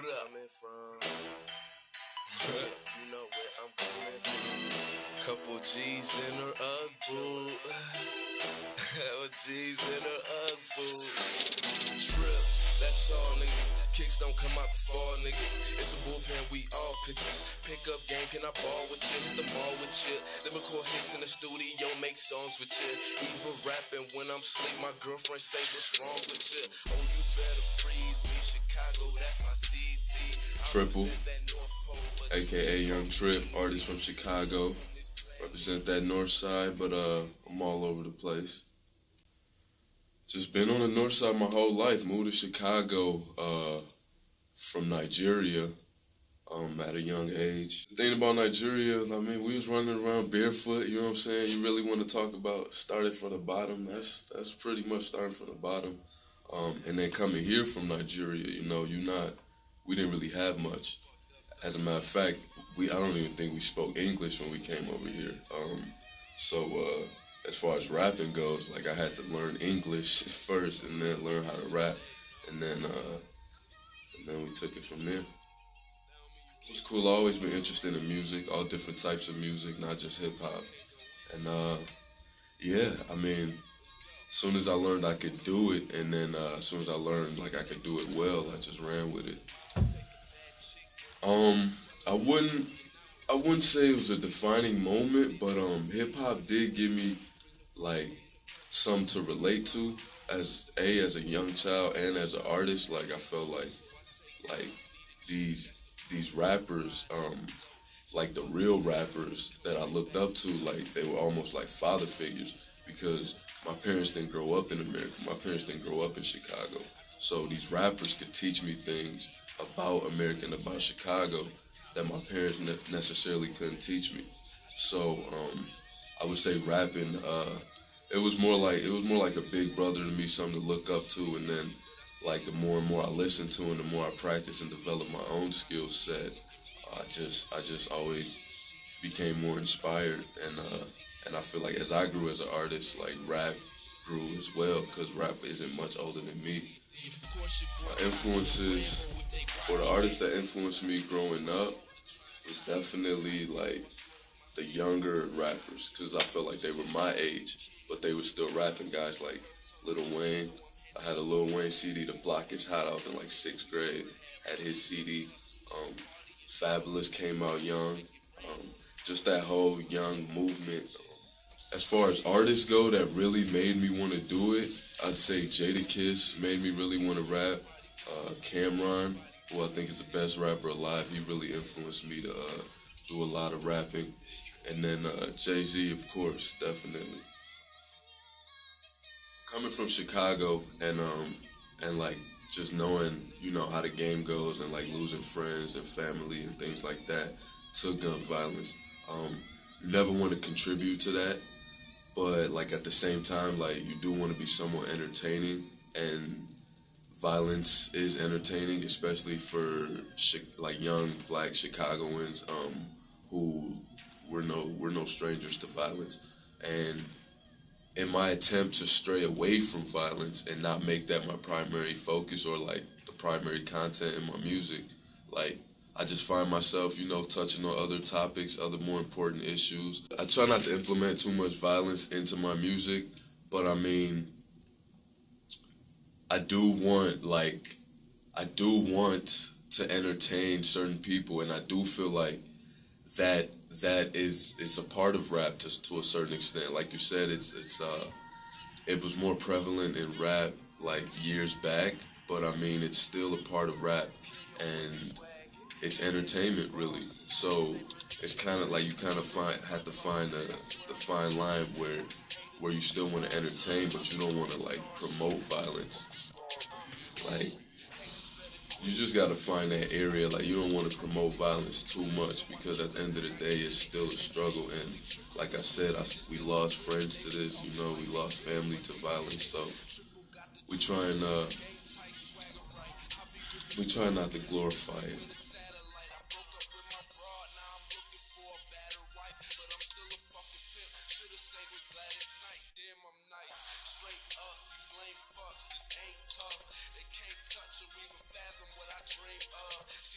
coming from. You know where I'm coming from. Couple G's in her Ugg boot. G's in her Ugg boot. Trip, that's all, nigga. Kicks don't come out the fall, nigga. It's a bullpen, we all pitchers. Pick up game, can I ball with you? Hit the mall with you. Let me record hits in the studio, make songs with you. Even rapping when I'm asleep, my girlfriend say what's wrong with you. Oh, you better freeze me, Chicago, that's my CT. Tripl, aka Young Trip, artist from Chicago. Represent that north side, but I'm all over the place. Just been on the north side my whole life. Moved to Chicago from Nigeria at a young age. The thing about Nigeria, I mean, we was running around barefoot, you know what I'm saying? You really want to talk about starting from the bottom, that's pretty much starting from the bottom. And then coming here from Nigeria, you know, we didn't really have much. As a matter of fact, I don't even think we spoke English when we came over here. So as far as rapping goes, like I had to learn English first and then learn how to rap, and then we took it from there. It was cool. I always been interested in music, all different types of music, not just hip hop. And yeah, I mean, as soon as I learned I could do it, and then as soon as I learned like I could do it well, I just ran with it. I wouldn't say it was a defining moment, but hip hop did give me like something to relate to as a young child and as an artist. Like I felt like these rappers, like the real rappers that I looked up to, like they were almost like father figures, because my parents didn't grow up in America. My parents didn't grow up in Chicago. So these rappers could teach me things about America and about Chicago that my parents necessarily couldn't teach me. So I would say rapping, it was more like a big brother to me, something to look up to. And then like the more and more I listened to and the more I practiced and developed my own skill set, I just always became more inspired. And I feel like as I grew as an artist, like rap grew as well, because rap isn't much older than me. My influences, or the artists that influenced me growing up, was definitely like the younger rappers, because I felt like they were my age, but they were still rapping. Guys like Lil Wayne. I had a Lil Wayne CD, The Block Is Hot. I was in like 6th grade. Had his CD. Fabulous came out young. Just that whole young movement. As far as artists go that really made me want to do it, I'd say J.RHODES made me really want to rap. Cameron, who I think is the best rapper alive, he really influenced me to do a lot of rapping. And then Jay-Z, of course, definitely. Coming from Chicago and like just knowing, you know, how the game goes, and like losing friends and family and things like that to gun violence. You never want to contribute to that, but like at the same time, like you do want to be somewhat entertaining, and violence is entertaining, especially for like young black Chicagoans who we're no strangers to violence. And in my attempt to stray away from violence and not make that my primary focus or like the primary content in my music, like I just find myself, you know, touching on other topics, other more important issues. I try not to implement too much violence into my music, but I mean, I do want to entertain certain people, and I do feel like that is a part of rap to a certain extent. Like you said, it was more prevalent in rap like years back, but I mean it's still a part of rap, and it's entertainment really. So it's kind of like you kind of have to find the fine line where you still want to entertain, but you don't want to like promote violence. Like, you just gotta find that area. Like, you don't want to promote violence too much, because at the end of the day, it's still a struggle. And like I said, we lost friends to this. You know, we lost family to violence. So we try not to glorify it. lame fucks, this ain't tough. They can't touch or even fathom what I dream of.